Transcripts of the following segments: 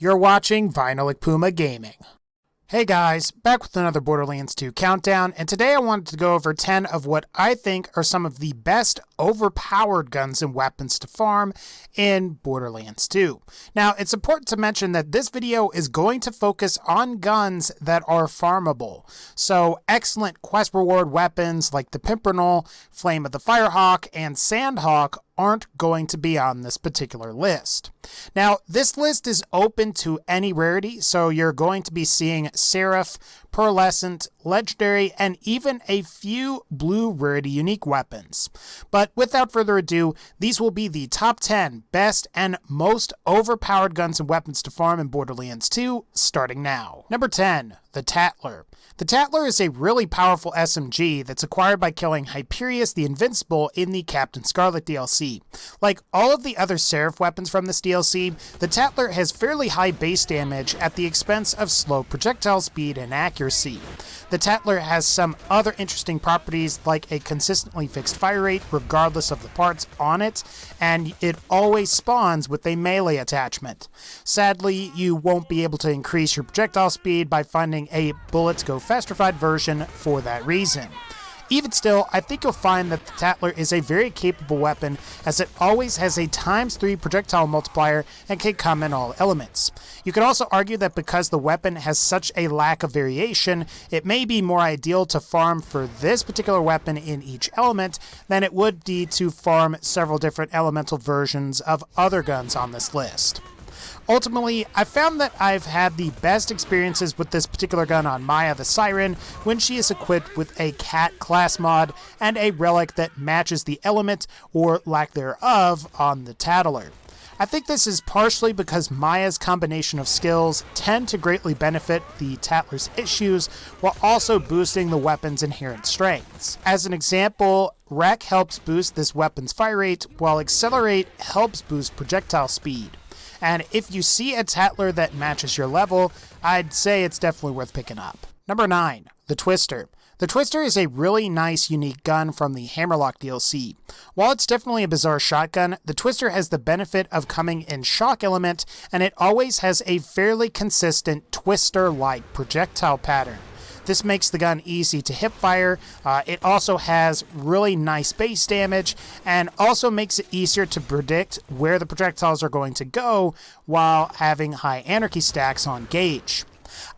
You're watching VinylicPumaGaming. Hey guys, back with another Borderlands 2 countdown, and today I wanted to go over 10 of what I think are some of the best overpowered guns and weapons to farm in Borderlands 2. Now, it's important to mention that this video is going to focus on guns that are farmable. So, excellent quest reward weapons like the Pimpernel, Flame of the Firehawk, and Sandhawk aren't going to be on this particular list. Now, this list is open to any rarity, so you're going to be seeing Seraph, Pearlescent, Legendary, and even a few blue rarity unique weapons. But without further ado, these will be the top 10 best and most overpowered guns and weapons to farm in Borderlands 2, starting now. Number 10, the Tattler. The Tattler is a really powerful SMG that's acquired by killing Hyperius the Invincible in the Captain Scarlet DLC. Like all of the other Seraph weapons from this DLC, the Tattler has fairly high base damage at the expense of slow projectile speed and accuracy. The Tattler has some other interesting properties like a consistently fixed fire rate regardless of the parts on it, and it always spawns with a melee attachment. Sadly, you won't be able to increase your projectile speed by finding a bullets go fastrified version for that reason. Even still, I think you'll find that the Tattler is a very capable weapon, as it always has a ×3 projectile multiplier and can come in all elements. You could also argue that because the weapon has such a lack of variation, it may be more ideal to farm for this particular weapon in each element than it would be to farm several different elemental versions of other guns on this list. Ultimately, I found that I've had the best experiences with this particular gun on Maya the Siren when she is equipped with a cat class mod and a relic that matches the element or lack thereof on the Tattler. I think this is partially because Maya's combination of skills tend to greatly benefit the Tattler's issues while also boosting the weapon's inherent strengths. As an example, Wreck helps boost this weapon's fire rate, while Accelerate helps boost projectile speed. And if you see a Tattler that matches your level, I'd say it's definitely worth picking up. Number 9, the Twister. The Twister is a really nice, unique gun from the Hammerlock DLC. While it's definitely a bizarre shotgun, the Twister has the benefit of coming in shock element, and it always has a fairly consistent Twister-like projectile pattern. This makes the gun easy to hip fire. It also has really nice base damage and also makes it easier to predict where the projectiles are going to go while having high anarchy stacks on gauge.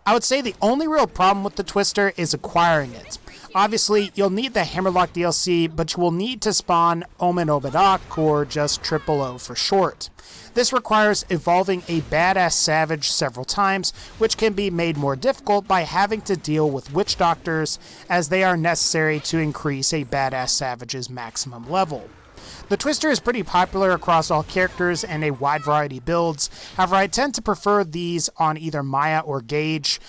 I would say the only real problem with the Twister is acquiring it. Obviously, you'll need the Hammerlock DLC, but you will need to spawn Omen Obadok, or just O for short. This requires evolving a badass savage several times, which can be made more difficult by having to deal with witch doctors, as they are necessary to increase a badass savage's maximum level. The Twister is pretty popular across all characters and a wide variety of builds. However, I tend to prefer these on either Maya or Gage.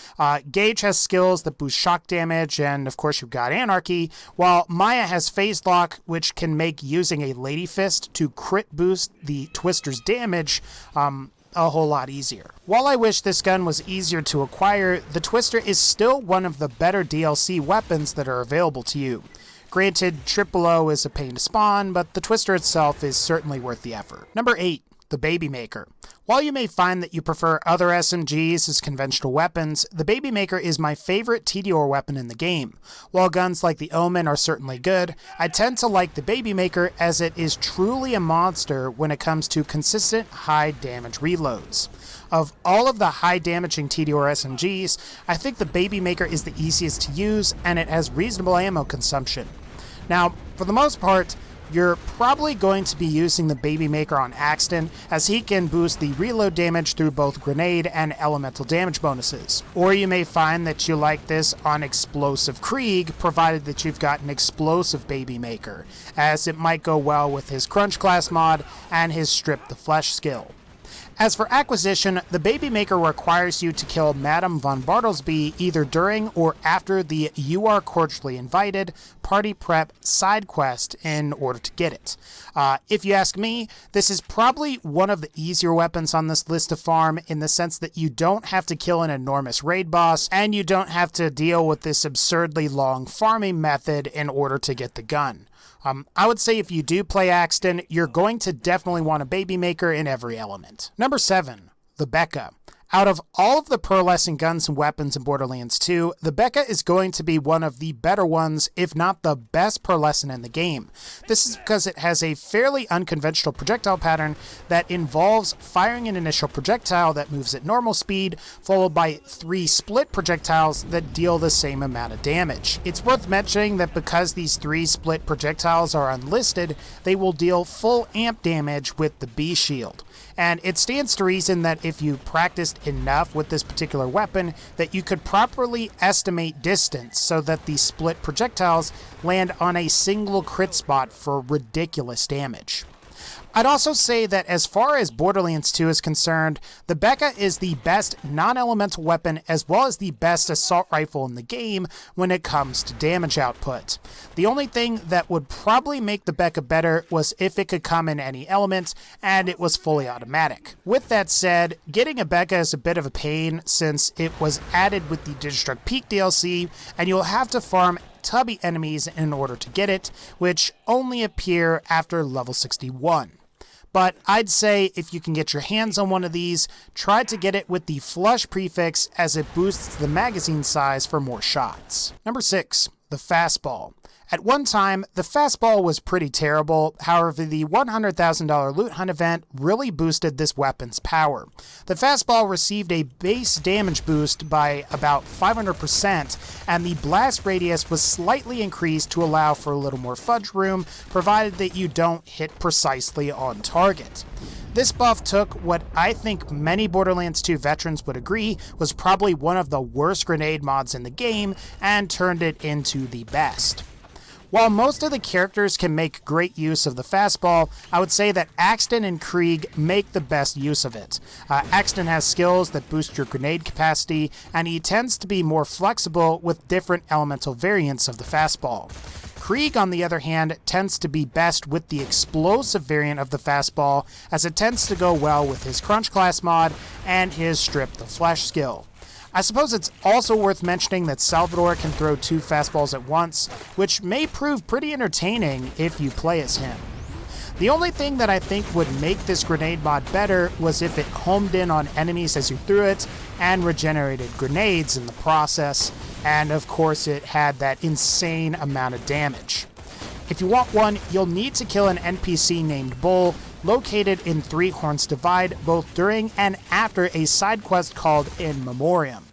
Gage has skills that boost shock damage, and of course you've got Anarchy, while Maya has Phase Lock, which can make using a Lady Fist to crit boost the Twister's damage a whole lot easier. While I wish this gun was easier to acquire, the Twister is still one of the better DLC weapons that are available to you. Granted, O is a pain to spawn, but the Twister itself is certainly worth the effort. Number 8, the Babymaker. While you may find that you prefer other SMGs as conventional weapons, the Babymaker is my favorite TDR weapon in the game. While guns like the Omen are certainly good, I tend to like the Babymaker as it is truly a monster when it comes to consistent high damage reloads. Of all of the high damaging TDR SMGs, I think the Babymaker is the easiest to use and it has reasonable ammo consumption. Now, for the most part, you're probably going to be using the Babymaker on Axton, as he can boost the reload damage through both grenade and elemental damage bonuses. Or you may find that you like this on Explosive Krieg, provided that you've got an explosive Babymaker, as it might go well with his Crunch class mod and his Strip the Flesh skill. As for acquisition, the Babymaker requires you to kill Madame von Bartlesby either during or after the You Are Cordially Invited party prep side quest in order to get it. If you ask me, this is probably one of the easier weapons on this list to farm, in the sense that you don't have to kill an enormous raid boss, and you don't have to deal with this absurdly long farming method in order to get the gun. I would say if you do play Axton, you're going to definitely want a Babymaker in every element. Number 7, the Bekaa. Out of all of the pearlescent guns and weapons in Borderlands 2, the Bekaa is going to be one of the better ones, if not the best pearlescent in the game. This is because it has a fairly unconventional projectile pattern that involves firing an initial projectile that moves at normal speed, followed by 3 split projectiles that deal the same amount of damage. It's worth mentioning that because these 3 split projectiles are unlisted, they will deal full amp damage with the B shield. And it stands to reason that if you practiced enough with this particular weapon, that you could properly estimate distance so that the split projectiles land on a single crit spot for ridiculous damage. I'd also say that as far as Borderlands 2 is concerned, the Bekaa is the best non-elemental weapon as well as the best assault rifle in the game when it comes to damage output. The only thing that would probably make the Bekaa better was if it could come in any element and it was fully automatic. With that said, getting a Bekaa is a bit of a pain since it was added with the Digistruct Peak DLC and you'll have to farm tubby enemies in order to get it, which only appear after level 61. But I'd say if you can get your hands on one of these, try to get it with the flush prefix as it boosts the magazine size for more shots. Number 6, the Fastball. At one time, the Fastball was pretty terrible, however the $100,000 loot hunt event really boosted this weapon's power. The Fastball received a base damage boost by about 500%, and the blast radius was slightly increased to allow for a little more fudge room, provided that you don't hit precisely on target. This buff took what I think many Borderlands 2 veterans would agree was probably one of the worst grenade mods in the game, and turned it into the best. While most of the characters can make great use of the Fastball, I would say that Axton and Krieg make the best use of it. Axton has skills that boost your grenade capacity, and he tends to be more flexible with different elemental variants of the Fastball. Krieg, on the other hand, tends to be best with the explosive variant of the Fastball, as it tends to go well with his Crunch class mod and his Strip the Flesh skill. I suppose it's also worth mentioning that Salvador can throw 2 fastballs at once, which may prove pretty entertaining if you play as him. The only thing that I think would make this grenade mod better was if it homed in on enemies as you threw it and regenerated grenades in the process, and of course it had that insane amount of damage. If you want one, you'll need to kill an NPC named Bull, located in Three Horns Divide, both during and after a side quest called In Memoriam.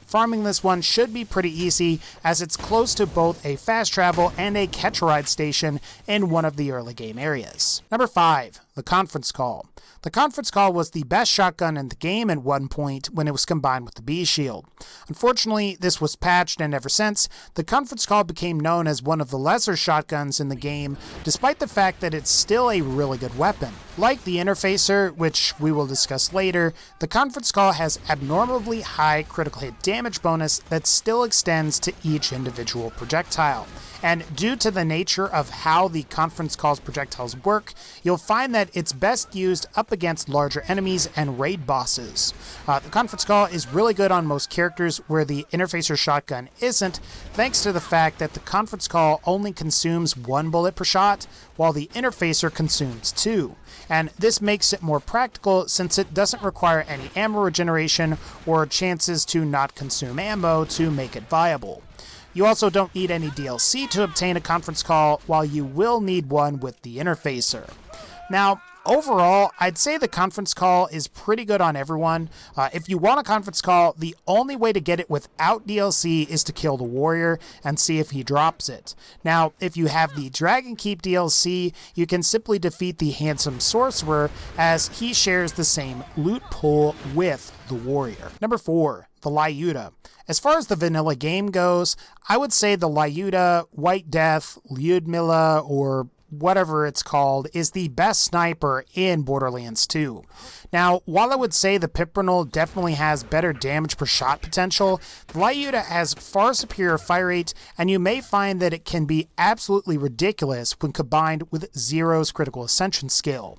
Farming this one should be pretty easy, as it's close to both a fast travel and a catch-a-ride station in one of the early game areas. Number 5, the Conference Call. The Conference Call was the best shotgun in the game at one point when it was combined with the B shield. Unfortunately, this was patched, and ever since, the Conference Call became known as one of the lesser shotguns in the game, despite the fact that it's still a really good weapon. Like the Interfacer, which we will discuss later, the Conference Call has abnormally high critical hit damage bonus that still extends to each individual projectile. And due to the nature of how the Conference Call's projectiles work, you'll find that it's best used up against larger enemies and raid bosses. The Conference Call is really good on most characters where the Interfacer shotgun isn't, thanks to the fact that the Conference Call only consumes 1 bullet per shot, while the Interfacer consumes 2. And this makes it more practical since it doesn't require any ammo regeneration or chances to not consume ammo to make it viable. You also don't need any DLC to obtain a Conference Call, while you will need one with the Interfacer. Now, overall, I'd say the Conference Call is pretty good on everyone. If you want a Conference Call, the only way to get it without DLC is to kill the warrior and see if he drops it. Now, if you have the Dragon Keep DLC, you can simply defeat the Handsome Sorcerer, as he shares the same loot pool with the warrior. Number 4, the Lyuda. As far as the vanilla game goes, I would say the Lyuda, White Death, Lyudmila, or whatever it's called, is the best sniper in Borderlands 2. Now, while I would say the Pimpernel definitely has better damage per shot potential, the Lyuda has far superior fire rate, and you may find that it can be absolutely ridiculous when combined with Zero's critical ascension skill.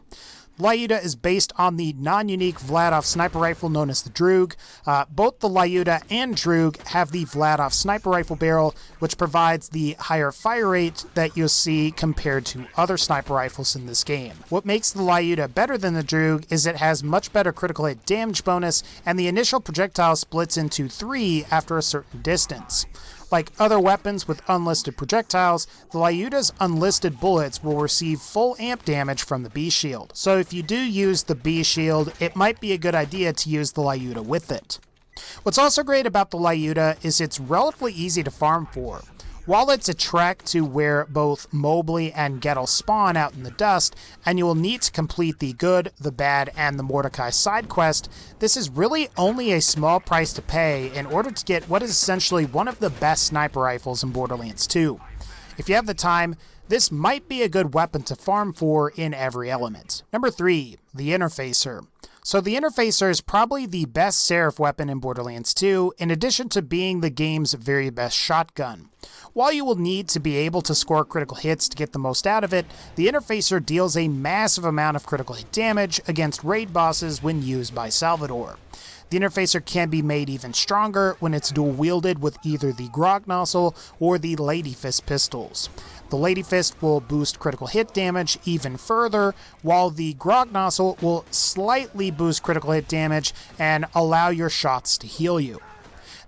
Lyuda is based on the non-unique Vladov sniper rifle known as the Droog. Both the Lyuda and Droog have the Vladov sniper rifle barrel, which provides the higher fire rate that you'll see compared to other sniper rifles in this game. What makes the Lyuda better than the Droog is it has much better critical hit damage bonus, and the initial projectile splits into 3 after a certain distance. Like other weapons with unlisted projectiles, the Lyuda's unlisted bullets will receive full amp damage from the B shield. So if you do use the B shield, it might be a good idea to use the Lyuda with it. What's also great about the Lyuda is it's relatively easy to farm for. While it's a trek to where both Mobley and Gettle spawn out in the dust, and you will need to complete the Good, the Bad, and the Mordecai side quest, this is really only a small price to pay in order to get what is essentially one of the best sniper rifles in Borderlands 2. If you have the time, this might be a good weapon to farm for in every element. Number 3, the Interfacer. So the Interfacer is probably the best Seraph weapon in Borderlands 2, in addition to being the game's very best shotgun. While you will need to be able to score critical hits to get the most out of it, the Interfacer deals a massive amount of critical hit damage against raid bosses when used by Salvador. The Interfacer can be made even stronger when it's dual-wielded with either the Grog Nozzle or the Lady Fist pistols. The Lady Fist will boost critical hit damage even further, while the Grog Nozzle will slightly boost critical hit damage and allow your shots to heal you.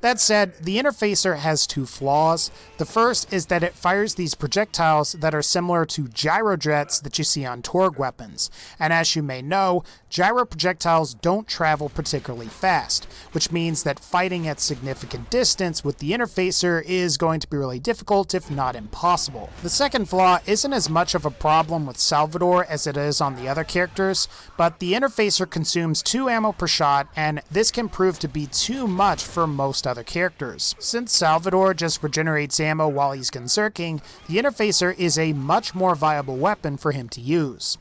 That said, the Interfacer has 2 flaws. The first is that it fires these projectiles that are similar to gyro jets that you see on Torg weapons. And as you may know, gyro projectiles don't travel particularly fast, which means that fighting at significant distance with the Interfacer is going to be really difficult, if not impossible. The second flaw isn't as much of a problem with Salvador as it is on the other characters, but the Interfacer consumes 2 ammo per shot, and this can prove to be too much for most other characters. Since Salvador just regenerates ammo while he's conserking, the Interfacer is a much more viable weapon for him to use.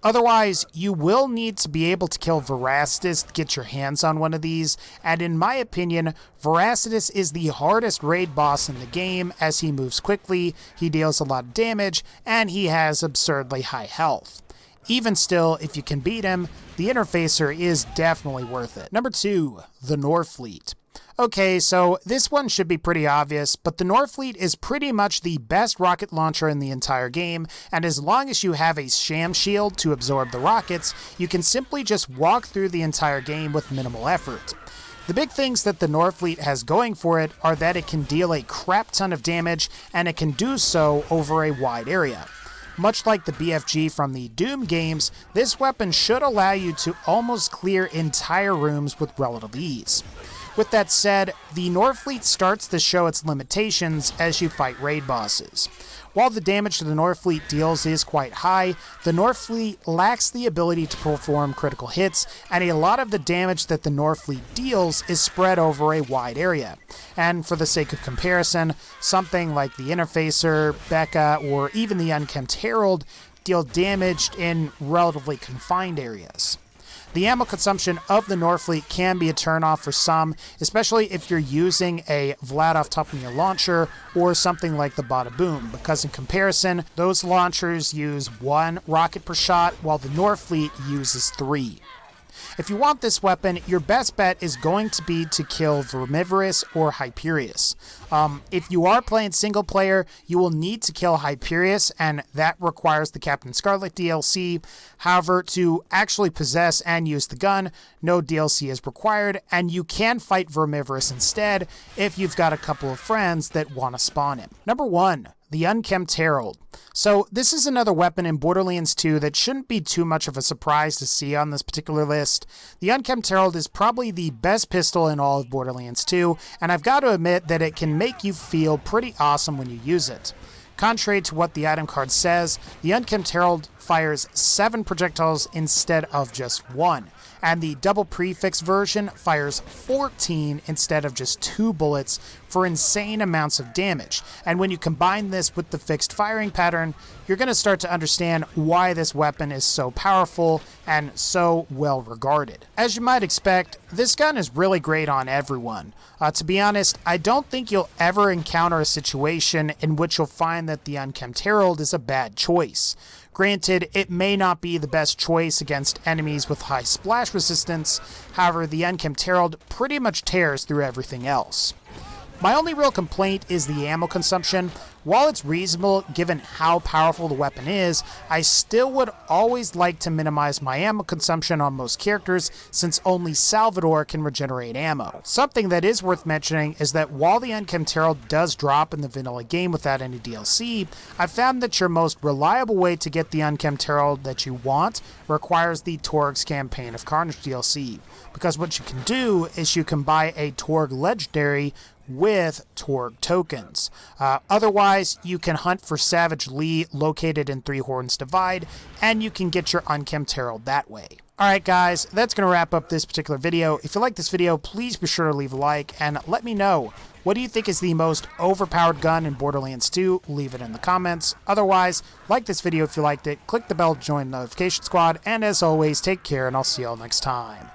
Otherwise, you will need to be able to kill Veracitus to get your hands on one of these, and in my opinion, Veracitus is the hardest raid boss in the game as he moves quickly, he deals a lot of damage, and he has absurdly high health. Even still, if you can beat him, the Interfacer is definitely worth it. Number 2, the Norfleet. Okay, so this one should be pretty obvious, but the Norfleet is pretty much the best rocket launcher in the entire game, and as long as you have a sham shield to absorb the rockets, you can simply just walk through the entire game with minimal effort. The big things that the Norfleet has going for it are that it can deal a crap ton of damage, and it can do so over a wide area. Much like the BFG from the Doom games, this weapon should allow you to almost clear entire rooms with relative ease. With that said, the Norfleet starts to show its limitations as you fight raid bosses. While the damage to the Norfleet deals is quite high, the Norfleet lacks the ability to perform critical hits, and a lot of the damage that the Norfleet deals is spread over a wide area. And for the sake of comparison, something like the Interfacer, Bekaa, or even the unkempt Herald deal damage in relatively confined areas. The ammo consumption of the Norfleet can be a turnoff for some, especially if you're using a Vladov Topnia launcher or something like the Bada Boom, because in comparison, those launchers use 1 rocket per shot, while the Norfleet uses 3. If you want this weapon, your best bet is going to be to kill Vermivorous or Hyperius. If you are playing single player, you will need to kill Hyperius, and that requires the Captain Scarlet DLC. However, to actually possess and use the gun, no DLC is required, and you can fight Vermivorous instead if you've got a couple of friends that want to spawn him. Number 1. The unkempt Herald. So this is another weapon in Borderlands 2 that shouldn't be too much of a surprise to see on this particular list. The unkempt Herald is probably the best pistol in all of Borderlands 2, and I've got to admit that it can make you feel pretty awesome when you use it. Contrary to what the item card says, the unkempt Herald fires 7 projectiles instead of just 1. And the double prefix version fires 14 instead of just 2 bullets for insane amounts of damage. And when you combine this with the fixed firing pattern, you're going to start to understand why this weapon is so powerful and so well regarded. As you might expect, this gun is really great on everyone. To be honest, I don't think you'll ever encounter a situation in which you'll find that the unkempt Herald is a bad choice. Granted, it may not be the best choice against enemies with high splash resistance, however the unkempt Herald pretty much tears through everything else. My only real complaint is the ammo consumption. While it's reasonable given how powerful the weapon is, I still would always like to minimize my ammo consumption on most characters since only Salvador can regenerate ammo. Something that is worth mentioning is that while the unkempt Herald does drop in the vanilla game without any DLC, I've found that your most reliable way to get the unkempt Herald that you want requires the Torg's Campaign of Carnage DLC, because what you can do is you can buy a Torg Legendary with Torg tokens. Otherwise, you can hunt for Savage Lee located in Three Horns Divide, and you can get your unkempt Herald that way. Alright guys, that's going to wrap up this particular video. If you like this video, please be sure to leave a like, and let me know, what do you think is the most overpowered gun in Borderlands 2? Leave it in the comments. Otherwise, like this video if you liked it, click the bell to join the notification squad, and as always, take care, and I'll see you all next time.